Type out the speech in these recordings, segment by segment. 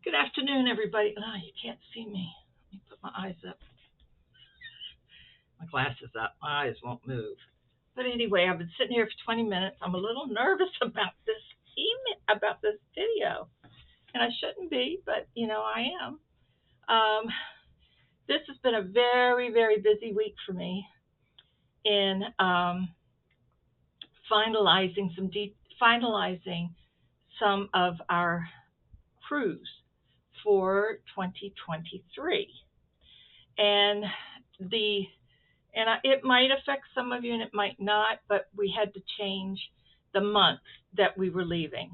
Good afternoon, everybody. Oh, you can't see me. Let me put my eyes up. My glasses up. My eyes won't move. But anyway, I've been sitting here for 20 minutes. I'm a little nervous about this about this video, and I shouldn't be, but I am. This has been a very, very busy week for me in finalizing some of our cruise for 2023, and it might affect some of you and it might not, but we had to change the month that we were leaving.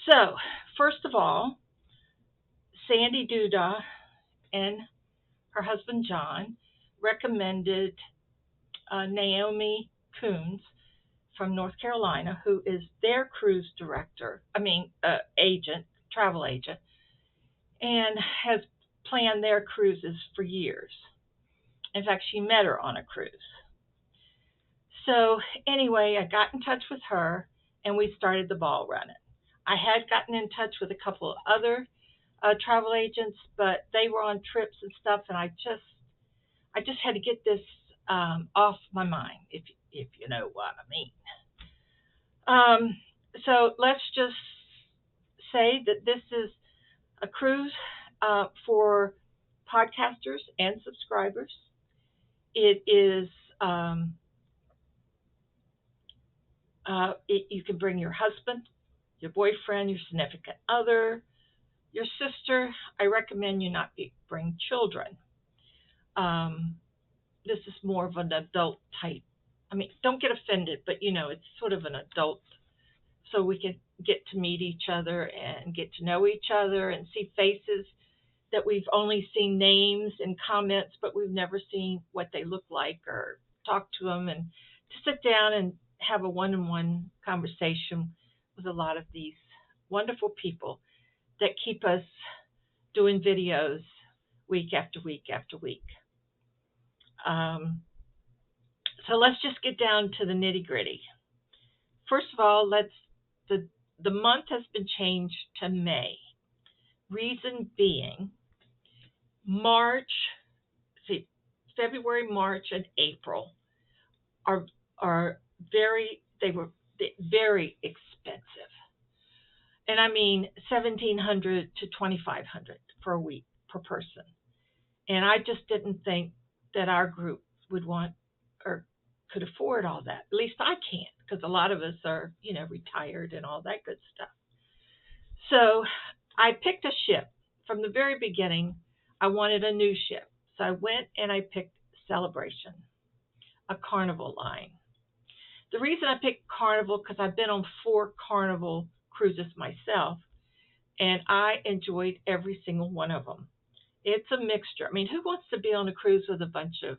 So, first of all, Sandy Duda and her husband John recommended Naomi Kuhns from North Carolina, who is their cruise director, travel agent, and has planned their cruises for years. In fact, she met her on a cruise. So anyway, I got in touch with her and we started the ball running. I had gotten in touch with a couple of other travel agents, but they were on trips and stuff, and I just had to get this off my mind, if you know what I mean. So let's just say that this is a cruise for podcasters and subscribers. It is you can bring your husband, your boyfriend, your significant other, your sister. I recommend you not bring children. This is more of an adult type. I mean, don't get offended, but it's sort of an adult, so we can get to meet each other and get to know each other and see faces that we've only seen names and comments, but we've never seen what they look like or talk to them, and to sit down and have a one-on-one conversation with a lot of these wonderful people that keep us doing videos week after week after week. So let's just get down to the nitty-gritty. First of all, the month has been changed to May. Reason being, February, March, and April are very expensive. And I mean $1,700 to $2,500 per week per person. And I just didn't think that our group would want or could afford all that. At least I can't, because a lot of us are, retired and all that good stuff. So I picked a ship. From the very beginning, I wanted a new ship. So I went and I picked Celebration, a Carnival line. The reason I picked Carnival, because I've been on 4 Carnival cruises myself, and I enjoyed every single one of them. It's a mixture. I mean, who wants to be on a cruise with a bunch of,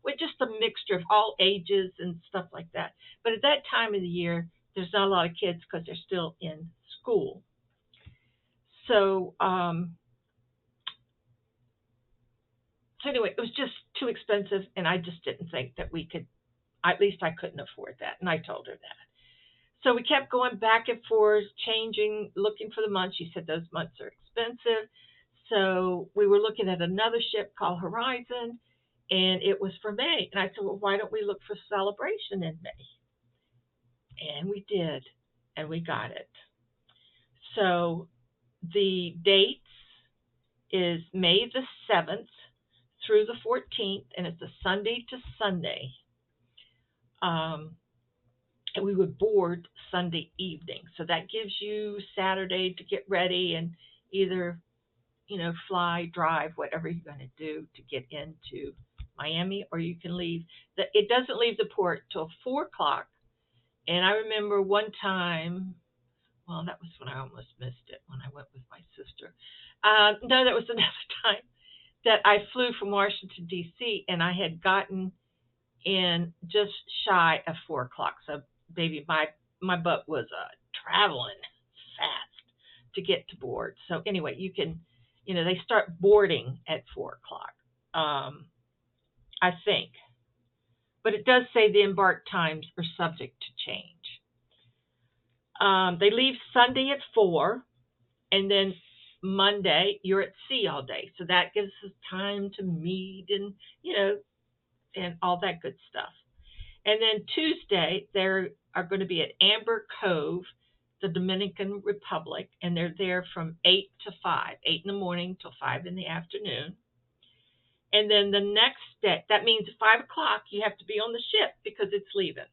with just a mixture of all ages and stuff like that? But at that time of the year, there's not a lot of kids because they're still in school. So, anyway, it was just too expensive, and I just didn't think that we could, at least I couldn't afford that, and I told her that. So we kept going back and forth, changing, looking for the months. She said those months are expensive. So we were looking at another ship called Horizon, and it was for May. And I said, well, why don't we look for Celebration in May? And we did, and we got it. So the dates is May the 7th through the 14th, and it's a Sunday to Sunday. And we would board Sunday evening. So that gives you Saturday to get ready and either fly, drive, whatever you're going to do to get into Miami, or you can leave. It doesn't leave the port till 4 o'clock. And I remember one time, well, that was when I almost missed it, when I went with my sister. No, that was another time that I flew from Washington, D.C., and I had gotten in just shy of 4 o'clock. So, baby, my butt was traveling fast to get to board. So anyway, you can, they start boarding at 4 o'clock, I think. But it does say the Embark-times are subject to change. They leave Sunday at 4, And then Monday, you're at sea all day. So that gives us time to meet and, and all that good stuff. And then Tuesday, they are going to be at Amber Cove, the Dominican Republic, and they're there from 8 to 5, 8 in the morning till 5 in the afternoon. And then the next day, that means 5 o'clock, you have to be on the ship because it's leaving.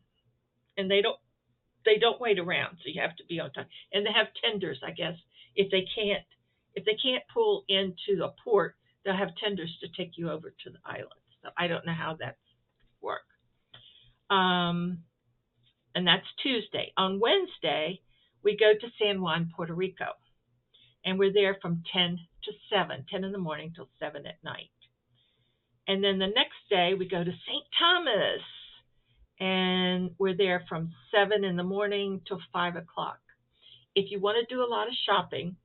And they don't wait around, so you have to be on time. And they have tenders, I guess. If they can't pull into a port, they'll have tenders to take you over to the islands. So I don't know how that works. And that's Tuesday. On Wednesday, we go to San Juan, Puerto Rico, and we're there from 10 to 7, 10 in the morning till 7 at night. And then the next day, we go to St. Thomas, and we're there from 7 in the morning till 5 o'clock. If you want to do a lot of shopping,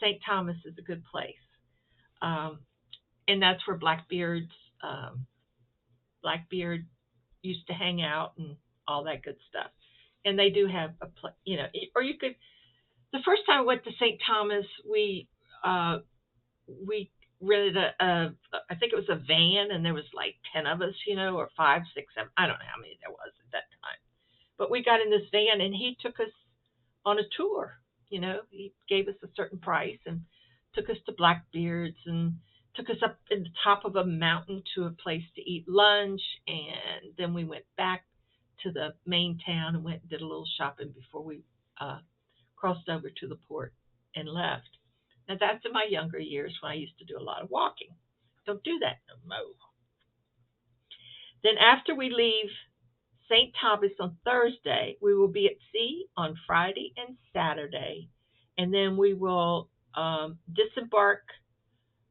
St. Thomas is a good place. And that's where Blackbeard used to hang out and all that good stuff. And they do have or you could, the first time I went to St. Thomas, we rented I think it was a van, and there was like 10 of us, or 5, 6, 7, I don't know how many there was at that time. But we got in this van, and he took us on a tour. He gave us a certain price and took us to Blackbeard's and took us up in the top of a mountain to a place to eat lunch. And then we went back to the main town and went and did a little shopping before we crossed over to the port and left. Now, that's in my younger years when I used to do a lot of walking. Don't do that no more. Then after we leave St. Thomas on Thursday, we will be at sea on Friday and Saturday. And then we will disembark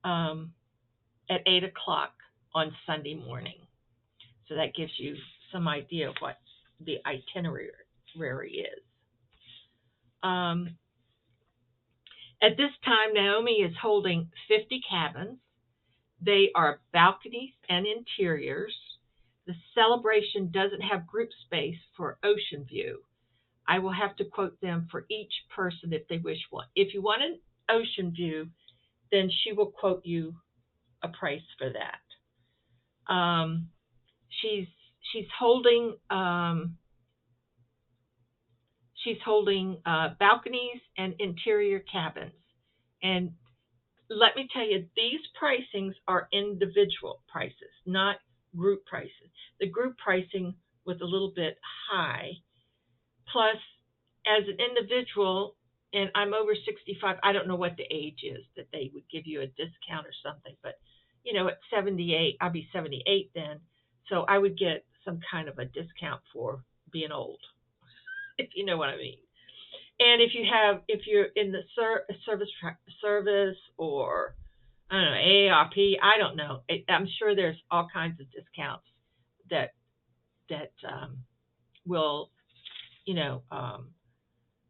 at 8 o'clock on Sunday morning. So that gives you some idea of what the itinerary is. At this time, Naomi is holding 50 cabins. They are balconies and interiors. The celebration doesn't have group space for ocean view. I will have to quote them for each person if they wish one. If you want an ocean view, then she will quote you a price for that. She's holding balconies and interior cabins. And let me tell you, these pricings are individual prices, not group prices. The group pricing was a little bit high. Plus, as an individual, and I'm over 65, I don't know what the age is that they would give you a discount or something, but at 78, I'll be 78 then, so I would get some kind of a discount for being old, if you know what I mean. And if you're in the service or I don't know, AARP, I don't know. I'm sure there's all kinds of discounts that will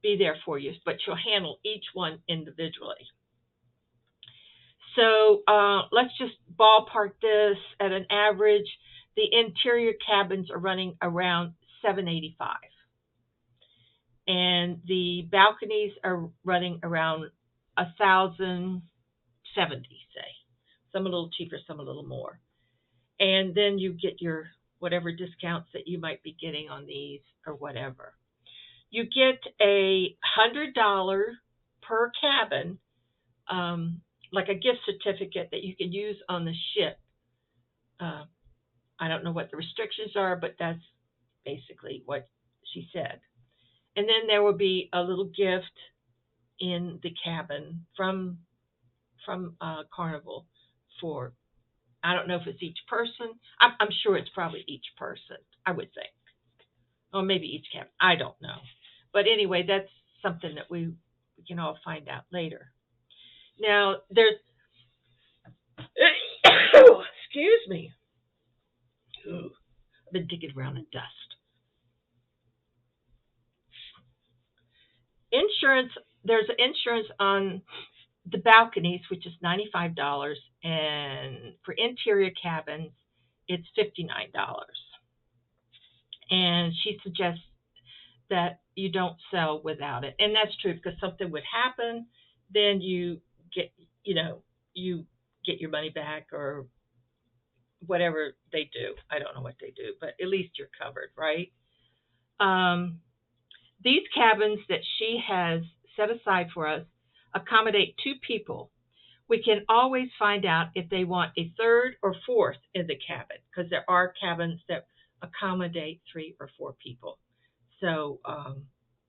be there for you, but you'll handle each one individually. So let's just ballpark this at an average. The interior cabins are running around $785, and the balconies are running around $1,070, say. Some a little cheaper, some a little more. And then you get your whatever discounts that you might be getting on these or whatever. You get $100 per cabin, like a gift certificate that you can use on the ship. I don't know what the restrictions are, but that's basically what she said. And then there will be a little gift in the cabin from Carnival for, I don't know if it's each person. I'm sure it's probably each person, I would think. Or maybe each cabin. I don't know. But anyway, that's something that we can all find out later. Now, there's... excuse me. Ooh, I've been digging around in dust. Insurance, there's insurance on the balconies, which is $95, and for interior cabins, it's $59. And she suggests that you don't sell without it. And that's true, because something would happen, then you get, you know, you get your money back or whatever they do. I don't know what they do, but at least you're covered, right? Um, these cabins that she has set aside for us accommodate 2 people. We can always find out if they want a third or fourth in the cabin because there are cabins that accommodate 3 or 4 people. So,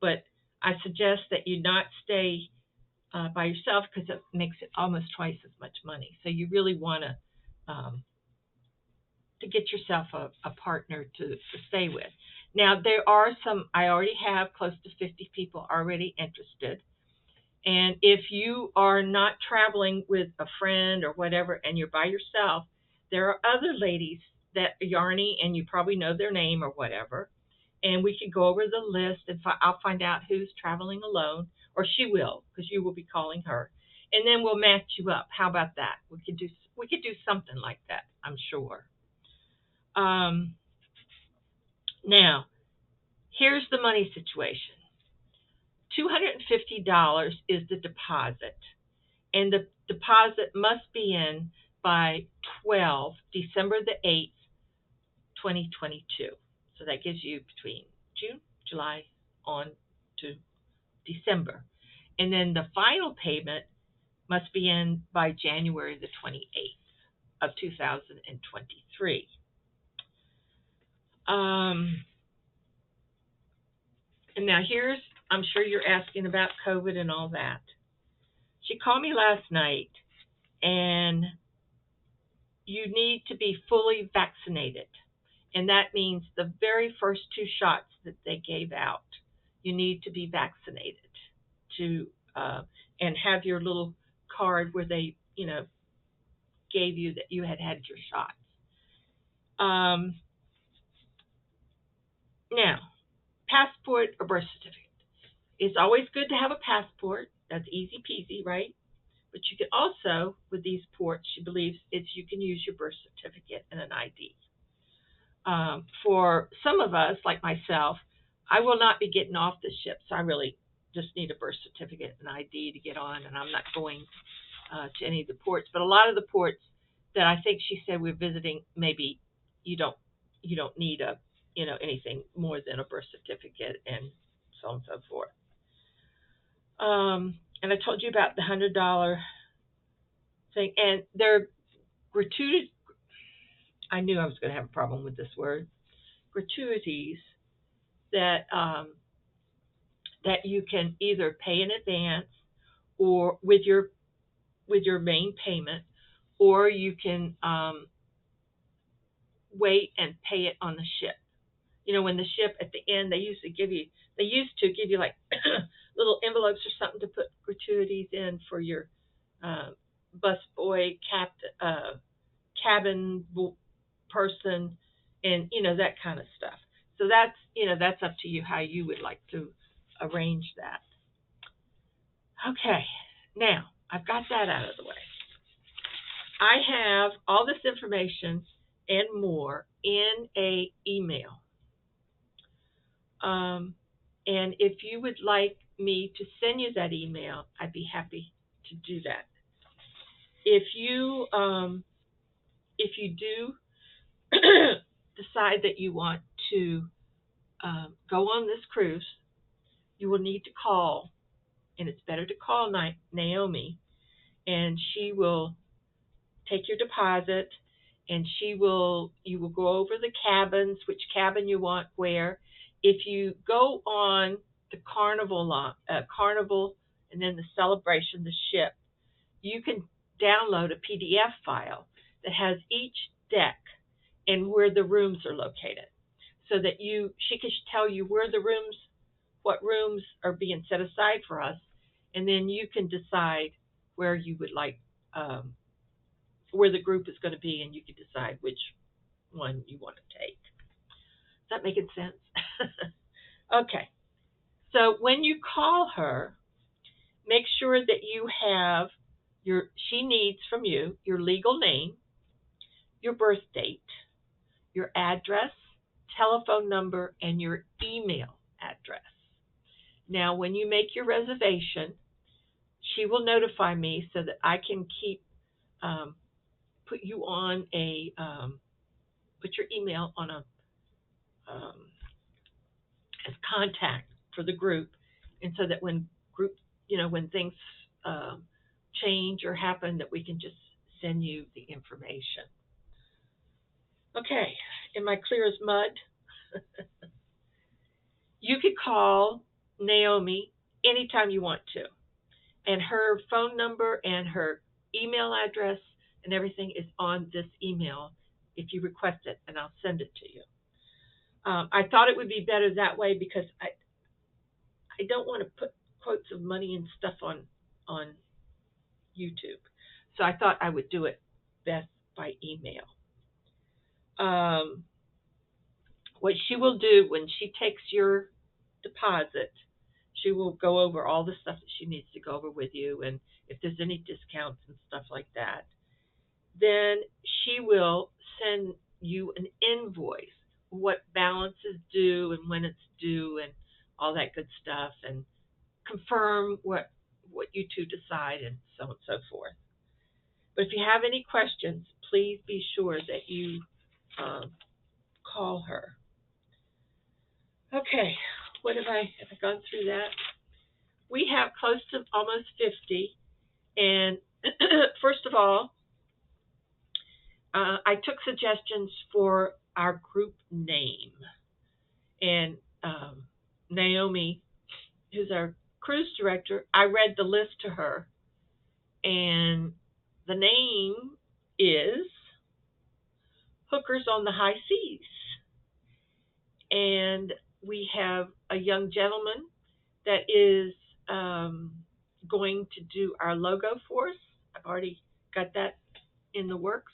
but I suggest that you not stay by yourself because it makes it almost twice as much money. So you really want to get yourself a partner to stay with. Now there are some. I already have close to 50 people already interested. And if you are not traveling with a friend or whatever, and you're by yourself, there are other ladies that are yarny, and you probably know their name or whatever. And we could go over the list, and I'll find out who's traveling alone, or she will, because you will be calling her, and then we'll match you up. How about that? We could do something like that. I'm sure. Um, Now, here's the money situation. $250 is the deposit, and the deposit must be in by December the 8th, 2022. So that gives you between June, July, on to December. And then the final payment must be in by January the 28th of 2023. And now I'm sure you're asking about COVID and all that. She called me last night, and you need to be fully vaccinated. And that means the very first 2 shots that they gave out, you need to be vaccinated to and have your little card where they, gave you that you had your shots. Now, passport or birth certificate. It's always good to have a passport. That's easy peasy, right? But you can also, with these ports, she believes you can use your birth certificate and an ID. For some of us, like myself, I will not be getting off the ship, so I really just need a birth certificate and ID to get on, and I'm not going to any of the ports. But a lot of the ports that I think she said we're visiting, maybe you don't need anything more than a birth certificate and so on and so forth. And I told you about the $100 thing, and they're gratuitous. I knew I was going to have a problem with this word. Gratuities that that you can either pay in advance or with your main payment, or you can wait and pay it on the ship. When the ship at the end, they used to give you like little envelopes or something to put gratuities in for your bus boy, cabin person, and that kind of stuff. So that's up to you how you would like to arrange that. Okay, now I've got that out of the way. I have all this information and more in a email. And if you would like me to send you that email, I'd be happy to do that. If you do decide that you want to go on this cruise, you will need to call, and it's better to call Naomi, and she will take your deposit, and you will go over the cabins, which cabin you want where. If you go on the Carnival, and then the Celebration, the ship, you can download a PDF file that has each deck and where the rooms are located, so that she can tell you what rooms are being set aside for us, and then you can decide where you would like, where the group is going to be, and you can decide which one you want to take. Is that making sense? Okay. So when you call her, make sure that you have she needs from you your legal name, your birth date, your address, telephone number, and your email address. Now, when you make your reservation, She will notify me so that I can keep put you on a put your email on a um, as contact for the group, and so that when group when things um, change or happen, that we can just send you the information. Okay, am I clear as mud? You could call Naomi anytime you want to, and her phone number and her email address and everything is on this email if you request it, and I'll send it to you. I thought it would be better that way because I don't want to put quotes of money and stuff on YouTube, so I thought I would do it best by email. What she will do when she takes your deposit, she will go over all the stuff that she needs to go over with you, and if there's any discounts and stuff like that. Then she will send you an invoice, what balance is due and when it's due and all that good stuff, and confirm what you two decide and so on and so forth. But if you have any questions, please be sure that you call her. Okay, have I gone through that? We have close to almost 50, and first of all, I took suggestions for our group name, and Naomi, who's our cruise director, I read the list to her, and the name is Hookers on the High Seas. And we have a young gentleman that is going to do our logo for us. I've already got that in the works.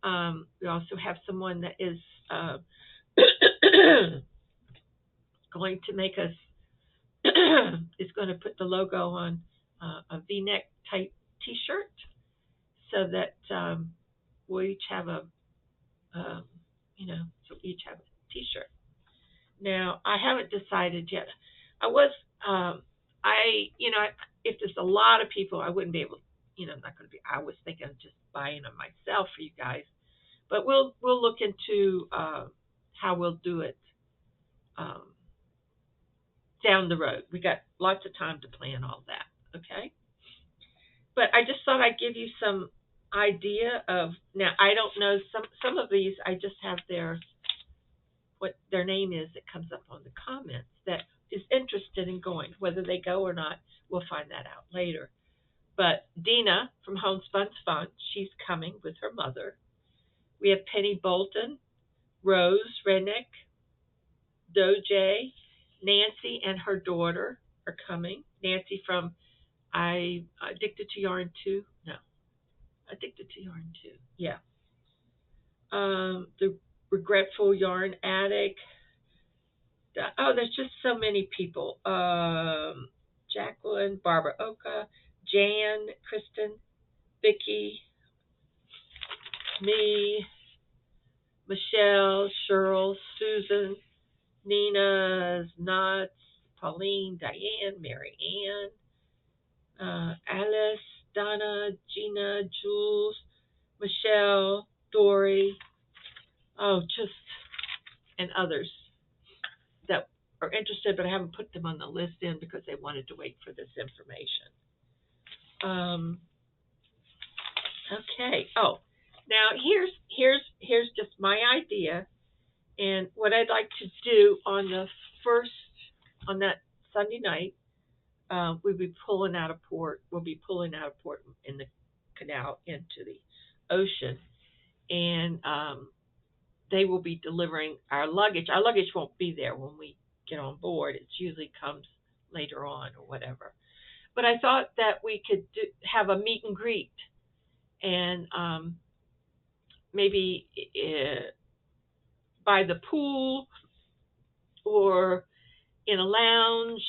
We also have someone that is going to make us is going to put the logo on a V-neck type T-shirt, so that we'll each have so each have a T-shirt. Now I haven't decided yet. If there's a lot of people, I wouldn't be able. I'm not going to be. I was thinking of just buying them myself for you guys, but we'll look into how we'll do it down the road. We got lots of time to plan all that. Okay, but I just thought I'd give you some idea of. Now I don't know some of these. I just have what their name is that comes up on the comments that is interested in going. Whether they go or not, we'll find that out later. But Dina from Homespun's Fun, she's coming with her mother. We have Penny Bolton, Rose Rednick, Doje, Nancy and her daughter are coming. Nancy from Addicted to Yarn 2. No, Addicted to Yarn 2. Yeah. The Regretful Yarn Addict. There's just so many people. Jacqueline, Barbara Oka, Jan, Kristen, Vicky, me, Michelle, Cheryl, Susan, Nina, Knots, Pauline, Diane, Mary Ann, Alice, Donna, Gina, Jules, Michelle, Dory, and others that are interested, but I haven't put them on the list in because they wanted to wait for this information. Okay. Oh, now here's just my idea, and what I'd like to do on that Sunday night. We'll be pulling out of port. We'll be pulling out of port in the canal into the ocean, and they will be delivering our luggage. Our luggage won't be there when we get on board. It usually comes later on or whatever. But I thought that we could have a meet and greet, and maybe by the pool or in a lounge.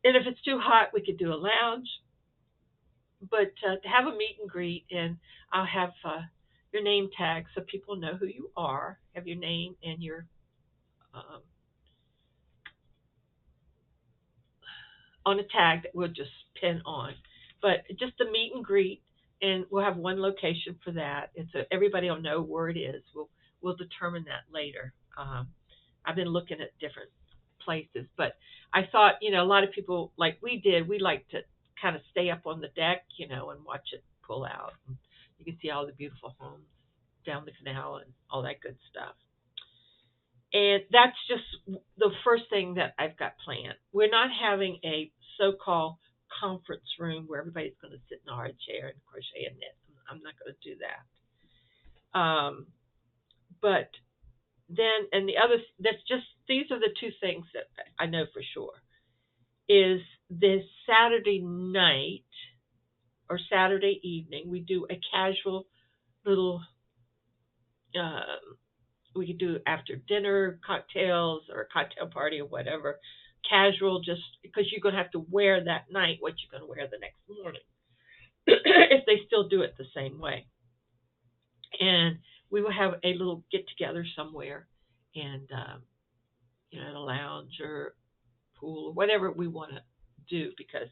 And if it's too hot, we could do a lounge. But to have a meet and greet, and I'll have your name tag so people know who you are. Have your name and your on a tag that we'll just pin on. But just the meet and greet, and we'll have one location for that. And so everybody will know where it is. We'll determine that later. I've been looking at different places, but I thought, a lot of people like we did. We like to kind of stay up on the deck, and watch it pull out. And you can see all the beautiful homes down the canal and all that good stuff. And that's just the first thing that I've got planned. We're not having a so-called conference room where everybody's going to sit in a hard chair and crochet and knit. I'm not going to do that. But then, and the other, these are the two things that I know for sure, is this Saturday night or Saturday evening, we do a casual little, we could do after dinner cocktails or a cocktail party or whatever, casual, just because you're going to have to wear that night what you're going to wear the next morning if they still do it the same way. And we will have a little get together somewhere, and at a lounge or pool or whatever we want to do, because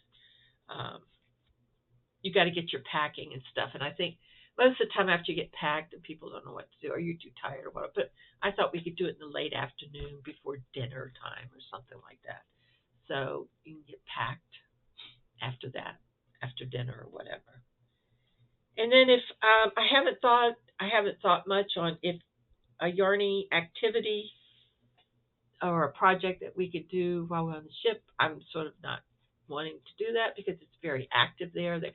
you got to get your packing and stuff. And I think most of the time after you get packed and people don't know what to do, or you're too tired or whatever. But I thought we could do it in the late afternoon before dinner time or something like that. So you can get packed after that, after dinner or whatever. And then if I haven't thought much on if a yarny activity or a project that we could do while we're on the ship. I'm sort of not wanting to do that because it's very active there. They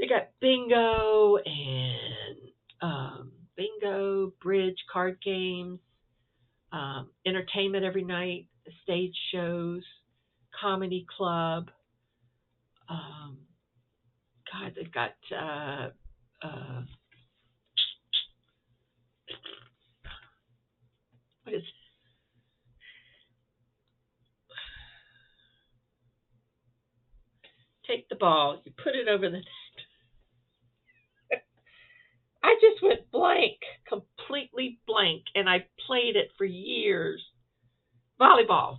got bingo and bridge, card games, entertainment every night, stage shows, comedy club. They've got what is take the ball, you put it over the net. I just went blank, completely blank, and I played it for years. Volleyball,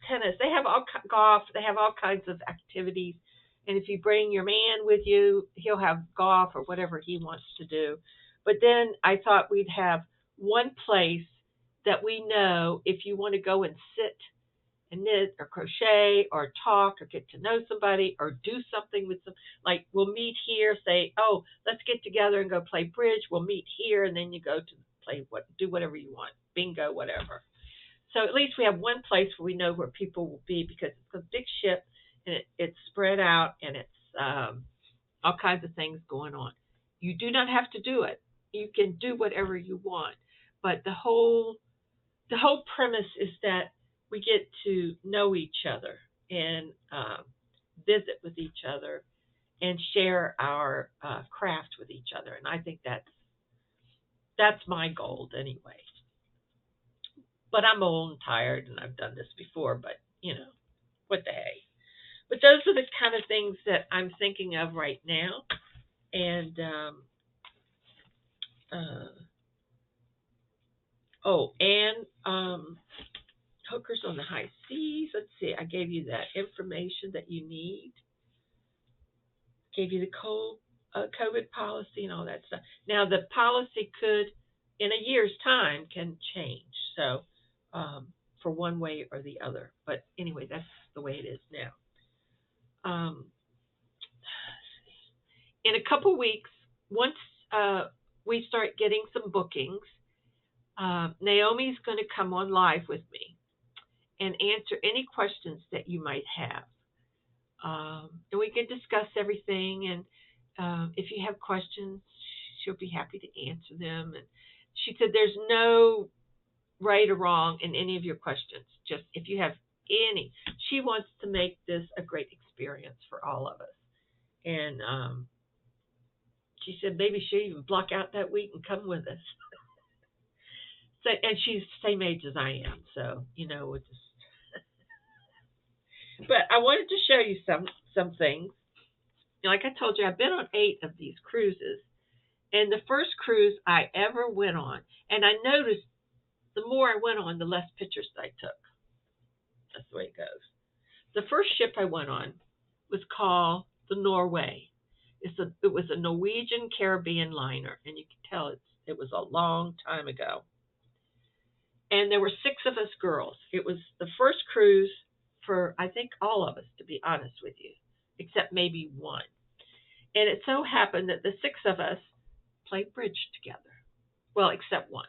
tennis. They have golf. They have all kinds of activities. And if you bring your man with you, he'll have golf or whatever he wants to do. But then I thought we'd have one place that we know if you want to go and sit and knit or crochet or talk or get to know somebody or do something with them. Like we'll meet here, say, oh, let's get together and go play bridge. We'll meet here, and then you go to do whatever you want, bingo, whatever. So at least we have one place where we know where people will be, because it's a big ship and it's spread out, and it's all kinds of things going on. You do not have to do it. You can do whatever you want. But the whole premise is that we get to know each other and visit with each other and share our craft with each other. And I think that's my goal anyway. But I'm old and tired, and I've done this before, but, what the hey. But those are the kind of things that I'm thinking of right now. And, hookers on the high seas. Let's see, I gave you that information that you need. Gave you the COVID policy and all that stuff. Now, the policy could, in a year's time, can change. So, for one way or the other. But anyway, that's the way it is now. In a couple weeks, once we start getting some bookings, Naomi's going to come on live with me and answer any questions that you might have. And we can discuss everything. And if you have questions, she'll be happy to answer them. And she said there's no right or wrong in any of your questions. Just if you have any, she wants to make this a great experience for all of us. And she said maybe she'll even block out that week and come with us. So, and she's the same age as I am, so we'll just. But I wanted to show you some things. Like I told you, I've been on 8 of these cruises, and the first cruise I ever went on, and I noticed the more I went on, the less pictures I took. the way it goes. The first ship I went on was called the Norway. It was a Norwegian Caribbean liner, and you can tell it was a long time ago. And there were 6 of us girls. It was the first cruise for, I think, all of us, to be honest with you, except maybe one. And it so happened that the 6 of us played bridge together. Well, except one.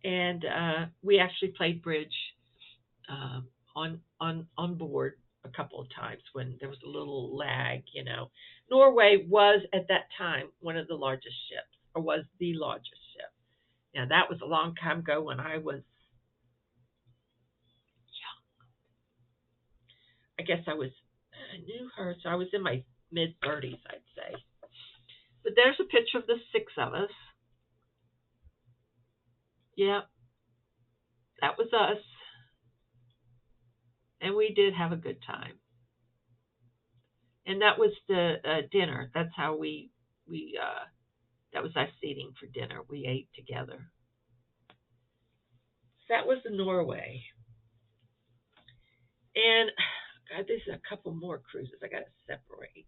And we actually played bridge on board a couple of times when there was a little lag, you know. Norway was at that time one of the largest ships, or was the largest ship. Now that was a long time ago when I was young. I guess I knew her, so I was in my mid-30s, I'd say. But there's a picture of the 6 of us. Yeah, that was us. And we did have a good time. And that was the dinner. That's how that was us eating for dinner. We ate together. So that was the Norway. And God, there's a couple more cruises I got to separate.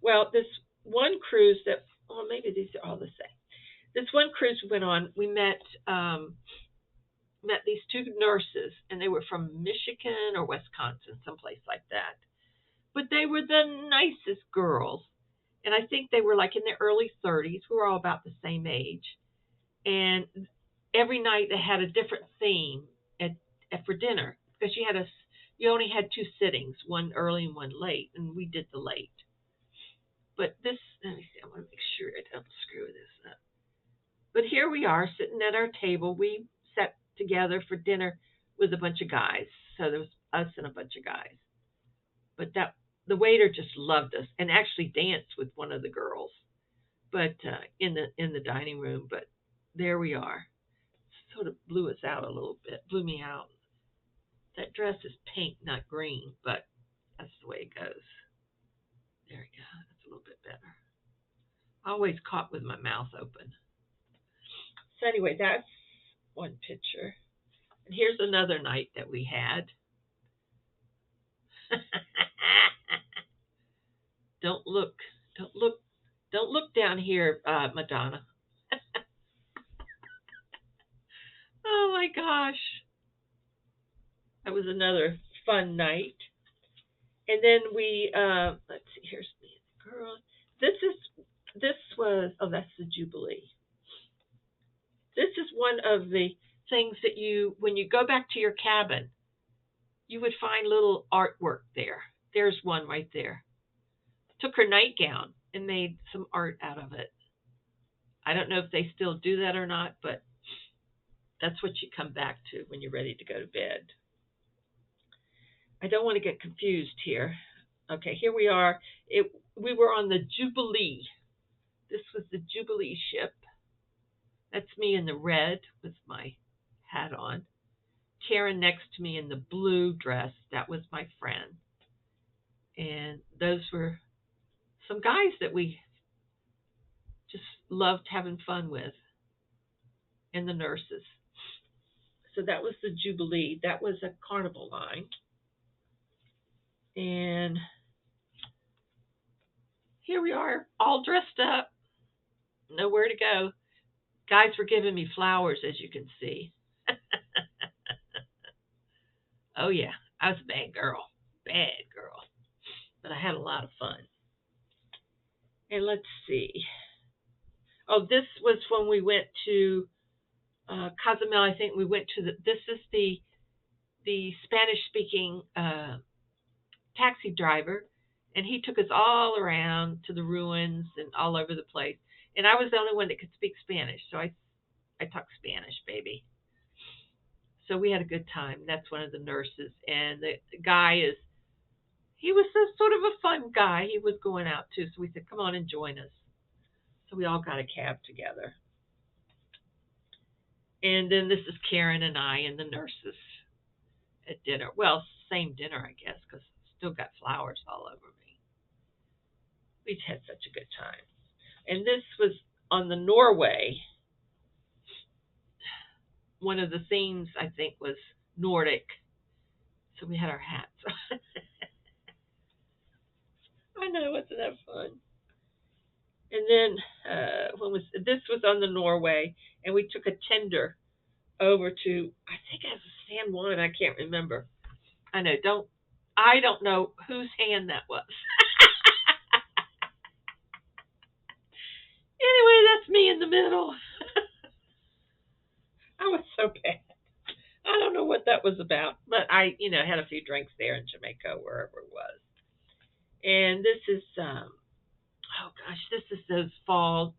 Well, this one cruise that, well, maybe these are all the same. This one cruise we went on, we met these 2 nurses, and they were from Michigan or Wisconsin, someplace like that. But they were the nicest girls. And I think they were like in their early 30s. We were all about the same age. And every night they had a different theme for dinner, because you only had 2 sittings, one early and one late, and we did the late. But this, let me see, I want to make sure I don't screw this up. But here we are sitting at our table. We sat together for dinner with a bunch of guys. So there was us and a bunch of guys. But the waiter just loved us and actually danced with one of the girls, but in the dining room. But there we are. Sort of blew us out a little bit. Blew me out. That dress is pink, not green, but that's the way it goes. There we go. That's a little bit better. Always caught with my mouth open. So anyway, that's one picture. And here's another night that we had. Don't look down here, Madonna. Oh my gosh. That was another fun night. And then we, let's see, here's me and the girl. This was, oh, that's the Jubilee. This is one of the things that when you go back to your cabin, you would find little artwork there. There's one right there. Took her nightgown and made some art out of it. I don't know if they still do that or not, but that's what you come back to when you're ready to go to bed. I don't want to get confused here. Okay, here we are. We were on the Jubilee. This was the Jubilee ship. That's me in the red with my hat on. Karen next to me in the blue dress. That was my friend. And those were some guys that we just loved having fun with. And the nurses. So that was the Jubilee. That was a Carnival line. And here we are, all dressed up. Nowhere to go. Guys were giving me flowers, as you can see. Oh, yeah. I was a bad girl. Bad girl. But I had a lot of fun. And let's see. Oh, this was when we went to Cozumel. I think we went to this is the Spanish-speaking taxi driver. And he took us all around to the ruins and all over the place. And I was the only one that could speak Spanish. So I talk Spanish, baby. So we had a good time. That's one of the nurses. And the guy he was sort of a fun guy. He was going out too. So we said, come on and join us. So we all got a cab together. And then this is Karen and I and the nurses at dinner. Well, same dinner, I guess, because still got flowers all over me. We had such a good time. And this was on the Norway. One of the themes, I think, was Nordic. So we had our hats. I know, wasn't that fun? And then this was on the Norway, and we took a tender over to, I think it was San Juan. I can't remember. I don't know whose hand that was. Anyway, that's me in the middle. I was so bad. I don't know what that was about, but I, had a few drinks there in Jamaica, wherever it was. And this is, oh gosh, this is the falls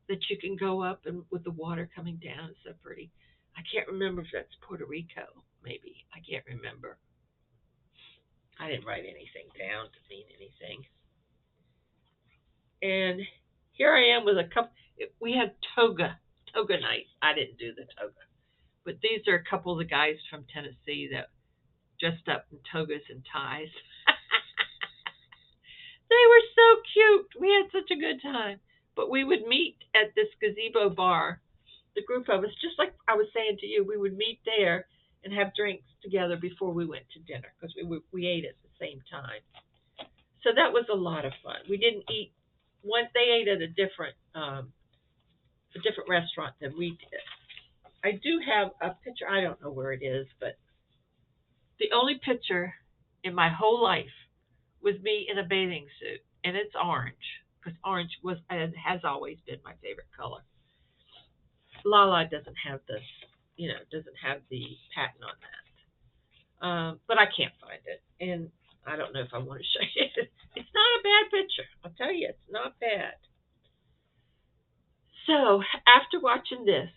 that you can go up and with the water coming down. It's so pretty. I can't remember if that's Puerto Rico, maybe. I can't remember. I didn't write anything down to mean anything. And here I am with a couple. We had toga night. I didn't do the toga, but these are a couple of the guys from Tennessee that dressed up in togas and ties. They were so cute. We had such a good time. But we would meet at this gazebo bar, the group of us, just like I was saying to you. We would meet there and have drinks together before we went to dinner because we ate at the same time. So that was a lot of fun. We didn't eat. They ate at a different restaurant than we did. I do have a picture. I don't know where it is, but the only picture in my whole life was me in a bathing suit, and it's orange because orange has always been my favorite color. Lala doesn't have the patent on that, but I can't find it, and I don't know if I want to show you. It's not a bad picture. I'll tell you, it's not bad. So after watching this,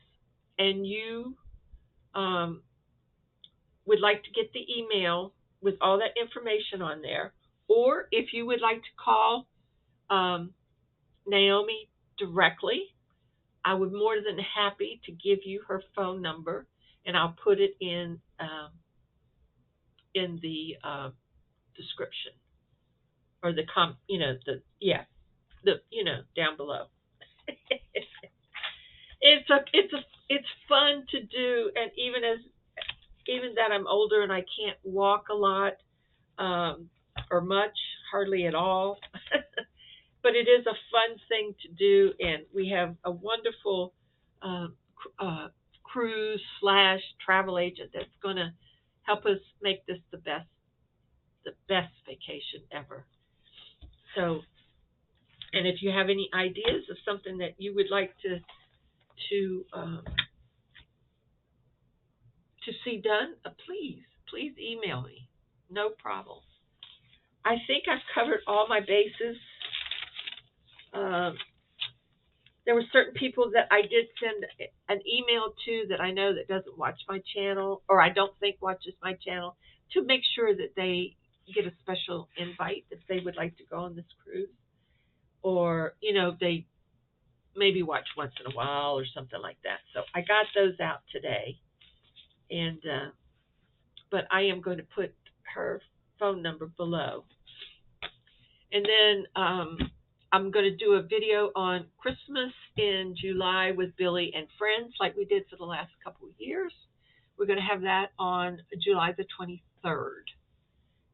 and you would like to get the email with all that information on there, or if you would like to call Naomi directly, I would more than happy to give you her phone number, and I'll put it in the description or down below. It's fun to do, and even that I'm older and I can't walk a lot or much, hardly at all. But it is a fun thing to do, and we have a wonderful cruise/travel agent that's going to help us make this the best vacation ever. So, and if you have any ideas of something that you would like to see done, please email me. No problem. I think I've covered all my bases. There were certain people that I did send an email to that I know that doesn't watch my channel, or I don't think watches my channel, to make sure that they get a special invite if they would like to go on this cruise, or they maybe watch once in a while or something like that. So I got those out today, and but I am going to put her phone number below, and then I'm going to do a video on Christmas in July with Billy and friends, like we did for the last couple of years. We're going to have that on July the 23rd,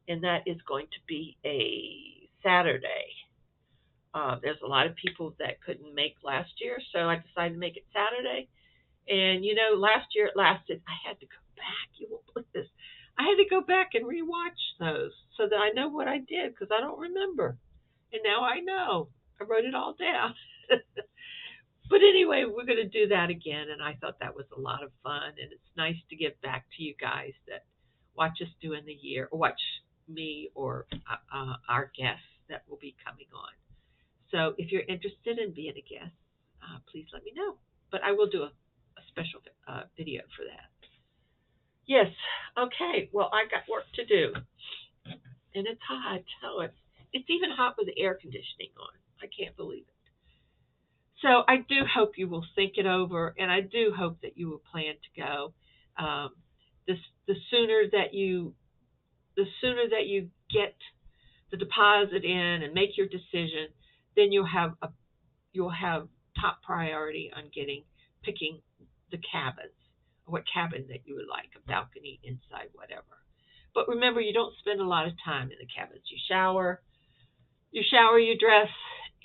and that is going to be a Saturday. There's a lot of people that couldn't make last year, so I decided to make it Saturday. And last year it lasted. I had to go back. You won't believe this. I had to go back and rewatch those so that I know what I did, because I don't remember. And now I know. I wrote it all down. But anyway, we're going to do that again, and I thought that was a lot of fun, and it's nice to give back to you guys that watch us during the year, or watch me or our guests that will be coming on. So if you're interested in being a guest, please let me know. But I will do a special video for that. Yes. Okay. Well, I got work to do, and it's hot. So it's even hot with the air conditioning on. I can't believe it. So I do hope you will think it over, and I do hope that you will plan to go. The sooner that you get the deposit in and make your decision, then you'll have top priority on picking the cabins, or what cabin that you would like, a balcony, inside, whatever. But remember, you don't spend a lot of time in the cabins. You shower, you dress,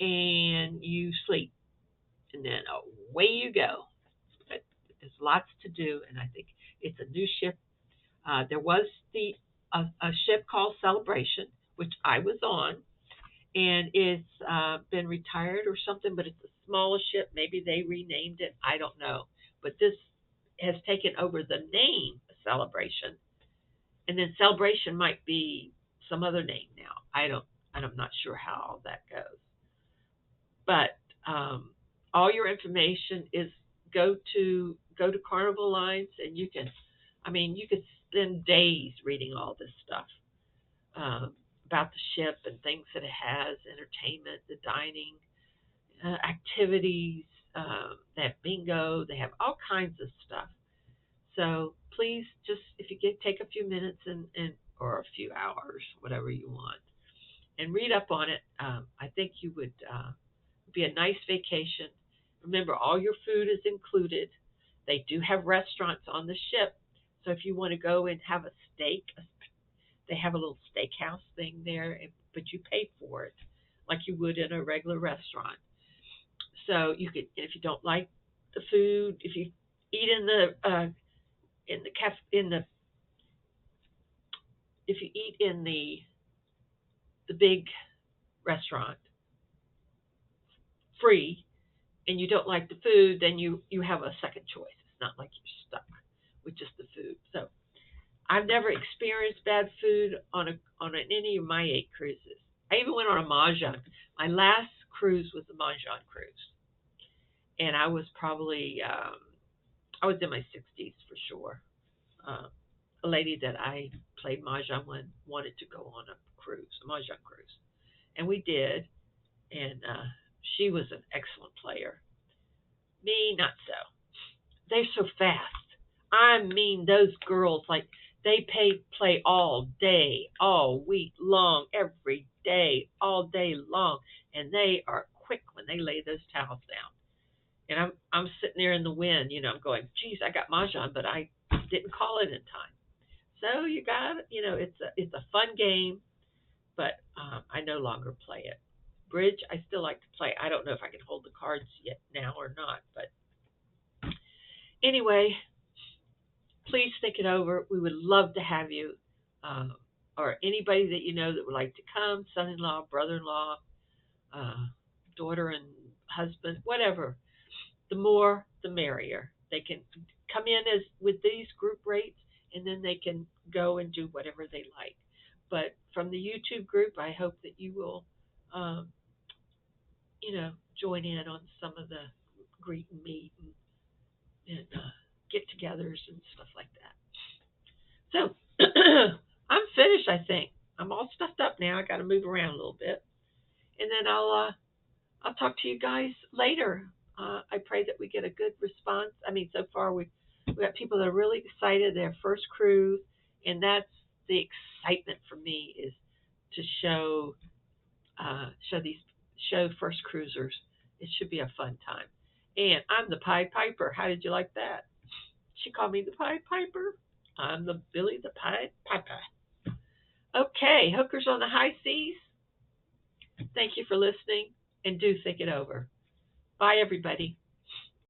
and you sleep, and then away you go. But there's lots to do, and I think it's a new ship. There was a ship called Celebration, which I was on, and it's been retired or something, but it's the smallest ship. Maybe they renamed it. I don't know. But this has taken over the name Celebration, and then Celebration might be some other name now. I'm not sure how all that goes. But all your information is go to Carnival Lines, and you could spend days reading all this stuff about the ship and things that it has, entertainment, the dining, activities. They have bingo. They have all kinds of stuff. So please, just if you take a few minutes and or a few hours, whatever you want, and read up on it. I think you would be a nice vacation. Remember, all your food is included. They do have restaurants on the ship, so if you want to go and have a steak, they have a little steakhouse thing there, but you pay for it like you would in a regular restaurant. So you could, if you don't like the food, if you eat if you eat in the big restaurant free, and you don't like the food, then you have a second choice. It's not like you're stuck with just the food. So I've never experienced bad food on any of my 8 cruises. I even went on a mahjong. My last cruise was a mahjong cruise, and I was probably I was in my 60s for sure. A lady that I played mahjong with wanted to go on a mahjong cruise, and we did. And she was an excellent player. Me, not so. They're so fast. I mean, those girls, like, they play all day, all week long, every day, all day long, and they are quick when they lay those towels down. And I'm sitting there in the wind, I'm going, geez, I got mahjong, but I didn't call it in time. So you got, it's a fun game, but I no longer play it. Bridge, I still like to play. I don't know if I can hold the cards yet now or not, but anyway, please think it over. We would love to have you, or anybody that you know that would like to come, son-in-law, brother-in-law, daughter and husband, whatever. The more, the merrier. They can come in as with these group rates, and then they can go and do whatever they like. But from the YouTube group, I hope that you will, join in on some of the greet and meet and get-togethers and stuff like that. So I'm finished, I think. I'm all stuffed up now. I got to move around a little bit, and then I'll talk to you guys later. I pray that we get a good response. I mean, so far we got people that are really excited. Their first cruise, and that's the excitement for me, is to show first cruisers. It should be a fun time. And I'm the Pied Piper. How did you like that? She called me the Pied Piper. I'm the Billy the Pied Piper. Okay, hookers on the high seas. Thank you for listening, and do think it over. Bye, everybody.